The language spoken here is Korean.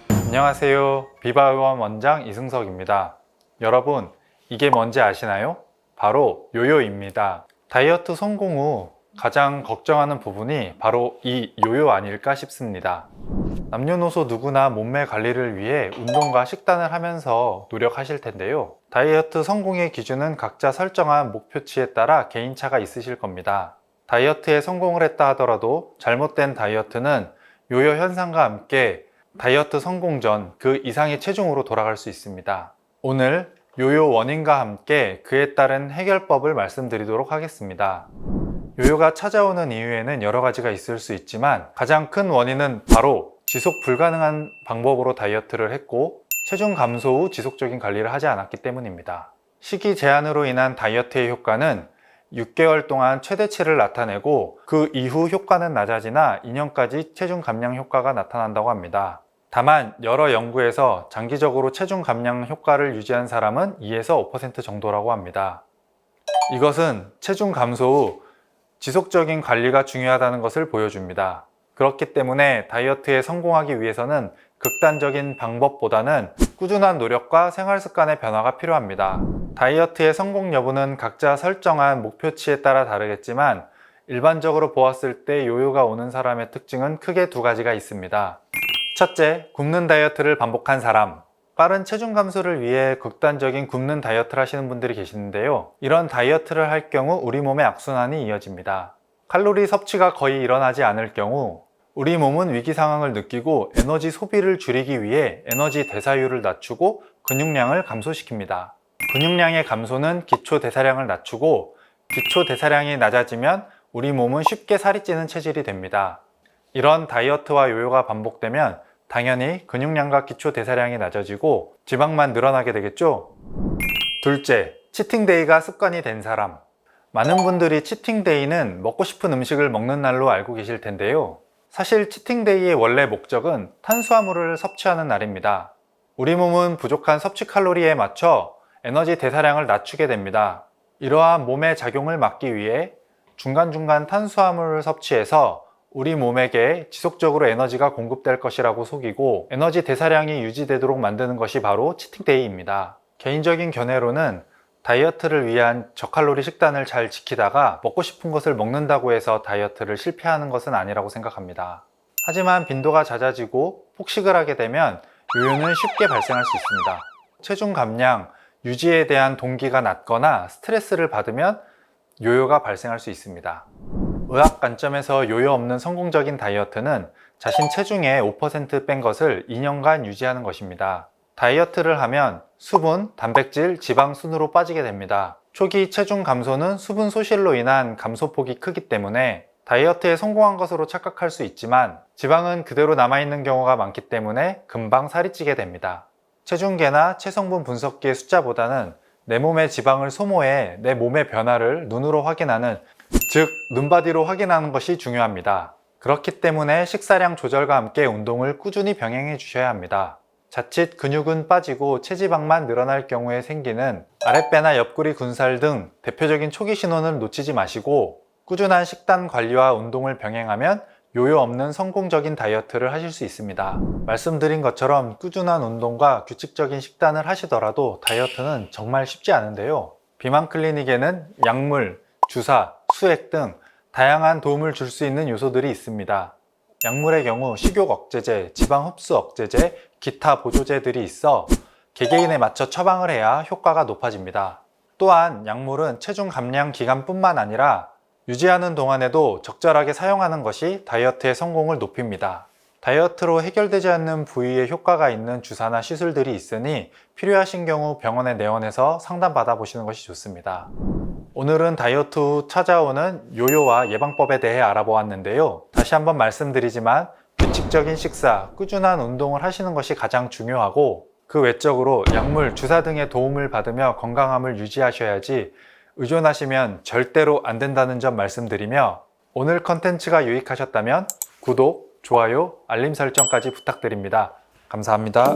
안녕하세요. 비바의원 원장 이승석입니다. 여러분, 이게 뭔지 아시나요? 바로 요요입니다. 다이어트 성공 후 가장 걱정하는 부분이 바로 이 요요 아닐까 싶습니다. 남녀노소 누구나 몸매 관리를 위해 운동과 식단을 하면서 노력하실 텐데요. 다이어트 성공의 기준은 각자 설정한 목표치에 따라 개인차가 있으실 겁니다. 다이어트에 성공을 했다 하더라도 잘못된 다이어트는 요요 현상과 함께 다이어트 성공 전 그 이상의 체중으로 돌아갈 수 있습니다. 오늘 요요 원인과 함께 그에 따른 해결법을 말씀드리도록 하겠습니다. 요요가 찾아오는 이유에는 여러 가지가 있을 수 있지만 가장 큰 원인은 바로 지속 불가능한 방법으로 다이어트를 했고 체중 감소 후 지속적인 관리를 하지 않았기 때문입니다. 식이 제한으로 인한 다이어트의 효과는 6개월 동안 최대치를 나타내고 그 이후 효과는 낮아지나 2년까지 체중 감량 효과가 나타난다고 합니다. 다만 여러 연구에서 장기적으로 체중 감량 효과를 유지한 사람은 2에서 5% 정도라고 합니다. 이것은 체중 감소 후 지속적인 관리가 중요하다는 것을 보여줍니다. 그렇기 때문에 다이어트에 성공하기 위해서는 극단적인 방법보다는 꾸준한 노력과 생활 습관의 변화가 필요합니다. 다이어트의 성공 여부는 각자 설정한 목표치에 따라 다르겠지만 일반적으로 보았을 때 요요가 오는 사람의 특징은 크게 두 가지가 있습니다. 첫째, 굶는 다이어트를 반복한 사람. 빠른 체중 감소를 위해 극단적인 굶는 다이어트를 하시는 분들이 계시는데요. 이런 다이어트를 할 경우 우리 몸의 악순환이 이어집니다. 칼로리 섭취가 거의 일어나지 않을 경우 우리 몸은 위기 상황을 느끼고 에너지 소비를 줄이기 위해 에너지 대사율을 낮추고 근육량을 감소시킵니다. 근육량의 감소는 기초 대사량을 낮추고 기초 대사량이 낮아지면 우리 몸은 쉽게 살이 찌는 체질이 됩니다. 이런 다이어트와 요요가 반복되면 당연히 근육량과 기초 대사량이 낮아지고 지방만 늘어나게 되겠죠? 둘째, 치팅데이가 습관이 된 사람. 많은 분들이 치팅데이는 먹고 싶은 음식을 먹는 날로 알고 계실 텐데요. 사실 치팅데이의 원래 목적은 탄수화물을 섭취하는 날입니다. 우리 몸은 부족한 섭취 칼로리에 맞춰 에너지 대사량을 낮추게 됩니다. 이러한 몸의 작용을 막기 위해 중간중간 탄수화물을 섭취해서 우리 몸에게 지속적으로 에너지가 공급될 것이라고 속이고 에너지 대사량이 유지되도록 만드는 것이 바로 치팅데이입니다. 개인적인 견해로는 다이어트를 위한 저칼로리 식단을 잘 지키다가 먹고 싶은 것을 먹는다고 해서 다이어트를 실패하는 것은 아니라고 생각합니다. 하지만 빈도가 잦아지고 폭식을 하게 되면 요요는 쉽게 발생할 수 있습니다. 체중 감량, 유지에 대한 동기가 낮거나 스트레스를 받으면 요요가 발생할 수 있습니다. 의학 관점에서 요요 없는 성공적인 다이어트는 자신 체중의 5% 뺀 것을 2년간 유지하는 것입니다. 다이어트를 하면 수분, 단백질, 지방 순으로 빠지게 됩니다. 초기 체중 감소는 수분 소실로 인한 감소폭이 크기 때문에 다이어트에 성공한 것으로 착각할 수 있지만 지방은 그대로 남아있는 경우가 많기 때문에 금방 살이 찌게 됩니다. 체중계나 체성분 분석기의 숫자보다는 내 몸의 지방을 소모해 내 몸의 변화를 눈으로 확인하는, 즉 눈바디로 확인하는 것이 중요합니다. 그렇기 때문에 식사량 조절과 함께 운동을 꾸준히 병행해 주셔야 합니다. 자칫 근육은 빠지고 체지방만 늘어날 경우에 생기는 아랫배나 옆구리 군살 등 대표적인 초기 신호는 놓치지 마시고 꾸준한 식단 관리와 운동을 병행하면 요요 없는 성공적인 다이어트를 하실 수 있습니다. 말씀드린 것처럼 꾸준한 운동과 규칙적인 식단을 하시더라도 다이어트는 정말 쉽지 않은데요. 비만 클리닉에는 약물, 주사, 수액 등 다양한 도움을 줄 수 있는 요소들이 있습니다. 약물의 경우 식욕 억제제, 지방 흡수 억제제, 기타 보조제들이 있어 개개인에 맞춰 처방을 해야 효과가 높아집니다. 또한 약물은 체중 감량 기간뿐만 아니라 유지하는 동안에도 적절하게 사용하는 것이 다이어트의 성공을 높입니다. 다이어트로 해결되지 않는 부위에 효과가 있는 주사나 시술들이 있으니 필요하신 경우 병원에 내원해서 상담받아 보시는 것이 좋습니다. 오늘은 다이어트 후 찾아오는 요요와 예방법에 대해 알아보았는데요. 다시 한번 말씀드리지만 규칙적인 식사, 꾸준한 운동을 하시는 것이 가장 중요하고 그 외적으로 약물, 주사 등의 도움을 받으며 건강함을 유지하셔야지 의존하시면 절대로 안 된다는 점 말씀드리며 오늘 컨텐츠가 유익하셨다면 구독, 좋아요, 알림 설정까지 부탁드립니다. 감사합니다.